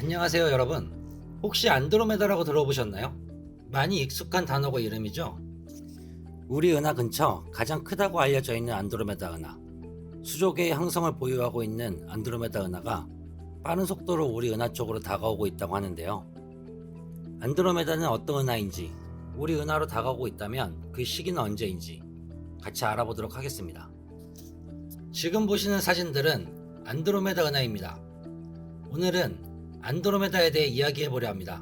안녕하세요 여러분. 혹시 안드로메다라고 들어보셨나요? 많이 익숙한 단어고 이름이죠. 우리 은하 근처 가장 크다고 알려져 있는 안드로메다 은하, 수조계의 항성을 보유하고 있는 안드로메다 은하가 빠른 속도로 우리 은하 쪽으로 다가오고 있다고 하는데요. 안드로메다는 어떤 은하인지, 우리 은하로 다가오고 있다면 그 시기는 언제인지 같이 알아보도록 하겠습니다. 지금 보시는 사진들은 안드로메다 은하입니다. 오늘은 안드로메다에 대해 이야기해보려 합니다.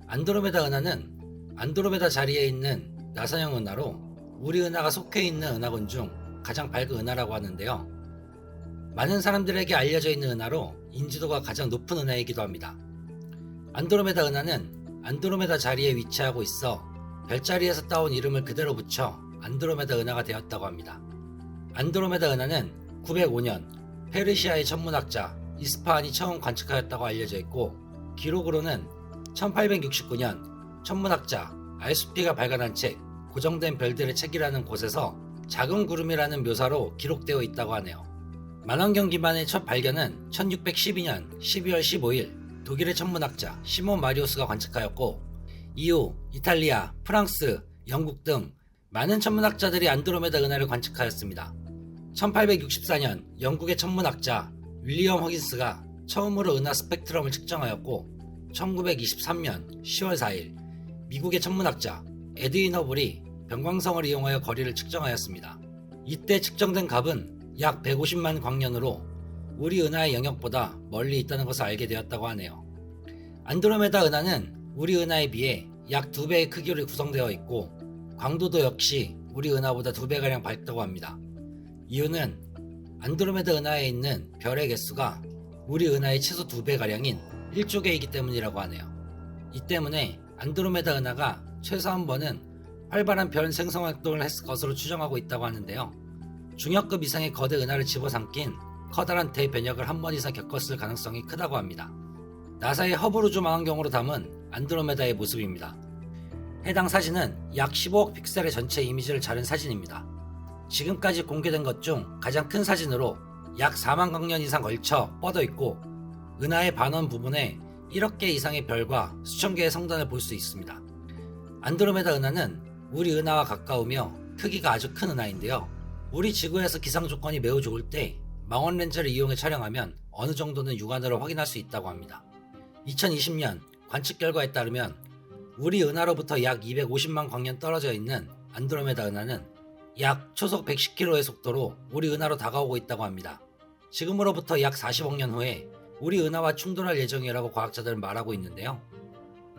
안드로메다 은하는 안드로메다 자리에 있는 나선형 은하로 우리 은하가 속해 있는 은하군 중 가장 밝은 은하라고 하는데요. 많은 사람들에게 알려져 있는 은하로 인지도가 가장 높은 은하이기도 합니다. 안드로메다 은하는 안드로메다 자리에 위치하고 있어 별자리에서 따온 이름을 그대로 붙여 안드로메다 은하가 되었다고 합니다. 안드로메다 은하는 905년 페르시아의 천문학자 이스파한이 처음 관측하였다고 알려져 있고, 기록으로는 1869년 천문학자 알수피가 발간한 책 고정된 별들의 책이라는 곳에서 작은 구름이라는 묘사로 기록되어 있다고 하네요. 만원경 기반의 첫 발견은 1612년 12월 15일 독일의 천문학자 시몬 마리우스가 관측하였고, 이후 이탈리아, 프랑스, 영국 등 많은 천문학자들이 안드로메다 은하를 관측하였습니다. 1864년 영국의 천문학자 윌리엄 허긴스가 처음으로 은하 스펙트럼을 측정하였고, 1923년 10월 4일 미국의 천문학자 에드윈 허블이 변광성을 이용하여 거리를 측정하였습니다. 이때 측정된 값은 약 150만 광년으로 우리 은하의 영역보다 멀리 있다는 것을 알게 되었다고 하네요. 안드로메다 은하는 우리 은하에 비해 약 2배의 크기로 구성되어 있고, 광도도 역시 우리 은하보다 2배가량 밝다고 합니다. 이유는 안드로메다 은하에 있는 별의 개수가 우리 은하의 최소 2배가량인 1조 개이기 때문이라고 하네요. 이 때문에 안드로메다 은하가 최소 한 번은 활발한 별 생성 활동을 했을 것으로 추정하고 있다고 하는데요. 중역급 이상의 거대 은하를 집어삼킨 커다란 대변역을 한 번 이상 겪었을 가능성이 크다고 합니다. 나사의 허블 우주 망원경으로 담은 안드로메다의 모습입니다. 해당 사진은 약 15억 픽셀의 전체 이미지를 자른 사진입니다. 지금까지 공개된 것 중 가장 큰 사진으로 약 4만 광년 이상 걸쳐 뻗어 있고, 은하의 반원 부분에 1억 개 이상의 별과 수천 개의 성단을 볼 수 있습니다. 안드로메다 은하는 우리 은하와 가까우며 크기가 아주 큰 은하인데요. 우리 지구에서 기상 조건이 매우 좋을 때 망원 렌즈를 이용해 촬영하면 어느 정도는 육안으로 확인할 수 있다고 합니다. 2020년 관측 결과에 따르면 우리 은하로부터 약 250만 광년 떨어져 있는 안드로메다 은하는 약 초속 110km의 속도로 우리 은하로 다가오고 있다고 합니다. 지금으로부터 약 40억 년 후에 우리 은하와 충돌할 예정이라고 과학자들은 말하고 있는데요.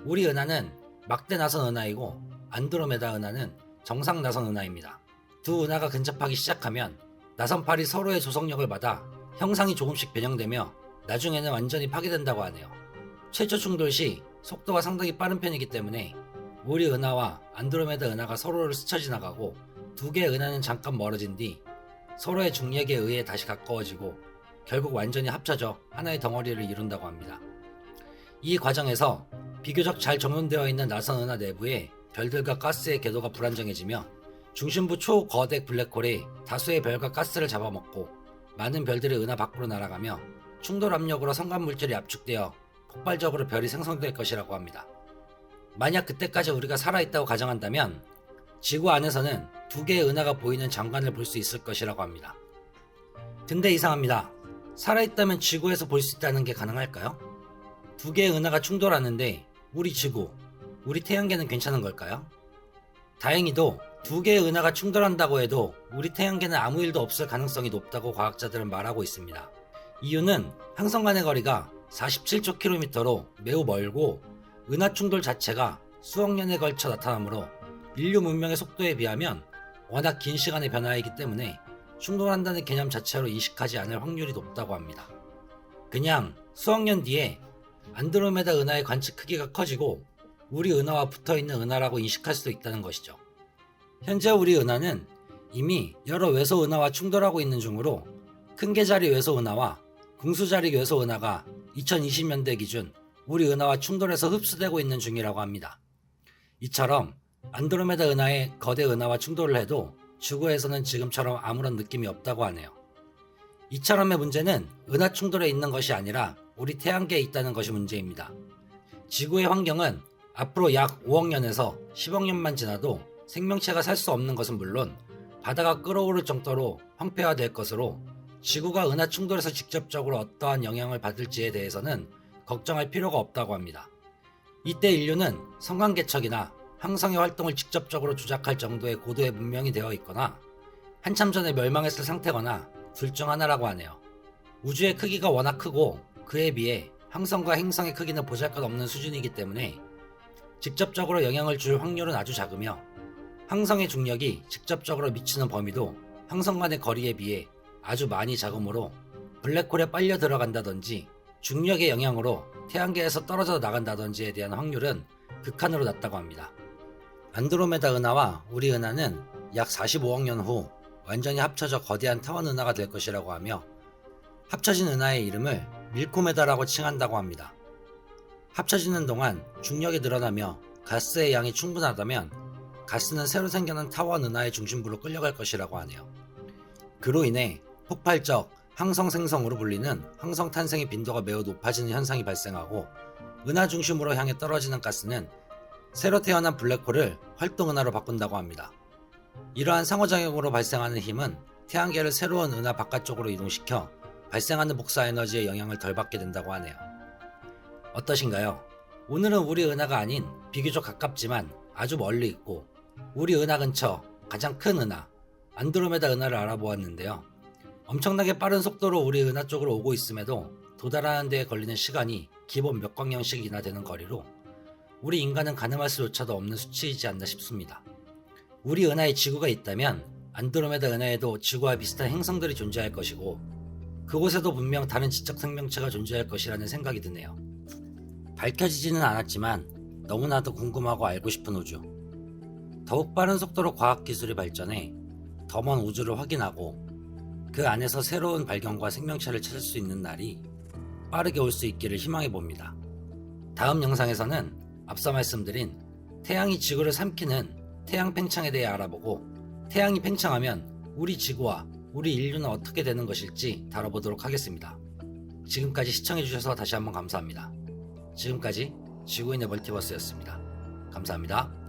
우리 은하는 막대 나선 은하이고, 안드로메다 은하는 정상 나선 은하입니다. 두 은하가 근접하기 시작하면 나선팔이 서로의 조성력을 받아 형상이 조금씩 변형되며 나중에는 완전히 파괴된다고 하네요. 최초 충돌 시 속도가 상당히 빠른 편이기 때문에 우리 은하와 안드로메다 은하가 서로를 스쳐 지나가고, 두 개의 은하는 잠깐 멀어진 뒤 서로의 중력에 의해 다시 가까워지고 결국 완전히 합쳐져 하나의 덩어리를 이룬다고 합니다. 이 과정에서 비교적 잘 정돈되어 있는 나선 은하 내부에 별들과 가스의 궤도가 불안정해지며 중심부 초거대 블랙홀이 다수의 별과 가스를 잡아먹고 많은 별들이 은하 밖으로 날아가며 충돌 압력으로 성간물질이 압축되어 폭발적으로 별이 생성될 것이라고 합니다. 만약 그때까지 우리가 살아있다고 가정한다면 지구 안에서는 두 개의 은하가 보이는 장관을 볼 수 있을 것이라고 합니다. 근데 이상합니다. 살아있다면 지구에서 볼 수 있다는 게 가능할까요? 두 개의 은하가 충돌하는데 우리 지구, 우리 태양계는 괜찮은 걸까요? 다행히도 두 개의 은하가 충돌한다고 해도 우리 태양계는 아무 일도 없을 가능성이 높다고 과학자들은 말하고 있습니다. 이유는 항성 간의 거리가 47조 km로 매우 멀고, 은하 충돌 자체가 수억 년에 걸쳐 나타나므로 인류 문명의 속도에 비하면 워낙 긴 시간의 변화이기 때문에 충돌한다는 개념 자체로 인식하지 않을 확률이 높다고 합니다. 그냥 수억 년 뒤에 안드로메다 은하의 관측 크기가 커지고 우리 은하와 붙어있는 은하라고 인식할 수도 있다는 것이죠. 현재 우리 은하는 이미 여러 외소 은하와 충돌하고 있는 중으로 큰개자리 외소 은하와 궁수자리 외소 은하가 2020년대 기준 우리 은하와 충돌해서 흡수되고 있는 중이라고 합니다. 이처럼 안드로메다 은하의 거대 은하와 충돌을 해도 지구에서는 지금처럼 아무런 느낌이 없다고 하네요. 이처럼의 문제는 은하 충돌에 있는 것이 아니라 우리 태양계에 있다는 것이 문제입니다. 지구의 환경은 앞으로 약 5억 년에서 10억 년만 지나도 생명체가 살 수 없는 것은 물론 바다가 끓어오를 정도로 황폐화될 것으로 지구가 은하 충돌에서 직접적으로 어떠한 영향을 받을지에 대해서는 걱정할 필요가 없다고 합니다. 이때 인류는 성광개척이나 항성의 활동을 직접적으로 조작할 정도의 고도의 문명이 되어 있거나 한참 전에 멸망했을 상태거나 둘 중 하나라고 하네요. 우주의 크기가 워낙 크고 그에 비해 항성과 행성의 크기는 보잘것없는 수준이기 때문에 직접적으로 영향을 줄 확률은 아주 작으며 항성의 중력이 직접적으로 미치는 범위도 항성 간의 거리에 비해 아주 많이 작으므로 블랙홀에 빨려 들어간다든지 중력의 영향으로 태양계에서 떨어져 나간다든지에 대한 확률은 극한으로 낮다고 합니다. 안드로메다 은하와 우리 은하는 약 45억 년 후 완전히 합쳐져 거대한 타원 은하가 될 것이라고 하며 합쳐진 은하의 이름을 밀코메다라고 칭한다고 합니다. 합쳐지는 동안 중력이 늘어나며 가스의 양이 충분하다면 가스는 새로 생겨난 타원 은하의 중심부로 끌려갈 것이라고 하네요. 그로 인해 폭발적 항성 생성으로 불리는 항성 탄생의 빈도가 매우 높아지는 현상이 발생하고 은하 중심으로 향해 떨어지는 가스는 새로 태어난 블랙홀을 활동 은하로 바꾼다고 합니다. 이러한 상호작용으로 발생하는 힘은 태양계를 새로운 은하 바깥쪽으로 이동시켜 발생하는 복사 에너지의 영향을 덜 받게 된다고 하네요. 어떠신가요? 오늘은 우리 은하가 아닌 비교적 가깝지만 아주 멀리 있고 우리 은하 근처 가장 큰 은하 안드로메다 은하를 알아보았는데요. 엄청나게 빠른 속도로 우리 은하 쪽으로 오고 있음에도 도달하는 데에 걸리는 시간이 기본 몇 광년씩이나 되는 거리로 우리 인간은 가늠할 수조차도 없는 수치이지 않나 싶습니다. 우리 은하에 지구가 있다면 안드로메다 은하에도 지구와 비슷한 행성들이 존재할 것이고 그곳에도 분명 다른 지적 생명체가 존재할 것이라는 생각이 드네요. 밝혀지지는 않았지만 너무나도 궁금하고 알고 싶은 우주. 더욱 빠른 속도로 과학기술이 발전해 더 먼 우주를 확인하고 그 안에서 새로운 발견과 생명체를 찾을 수 있는 날이 빠르게 올 수 있기를 희망해 봅니다. 다음 영상에서는 앞서 말씀드린 태양이 지구를 삼키는 태양 팽창에 대해 알아보고 태양이 팽창하면 우리 지구와 우리 인류는 어떻게 되는 것일지 다뤄보도록 하겠습니다. 지금까지 시청해주셔서 다시 한번 감사합니다. 지금까지 지구인의 멀티버스였습니다. 감사합니다.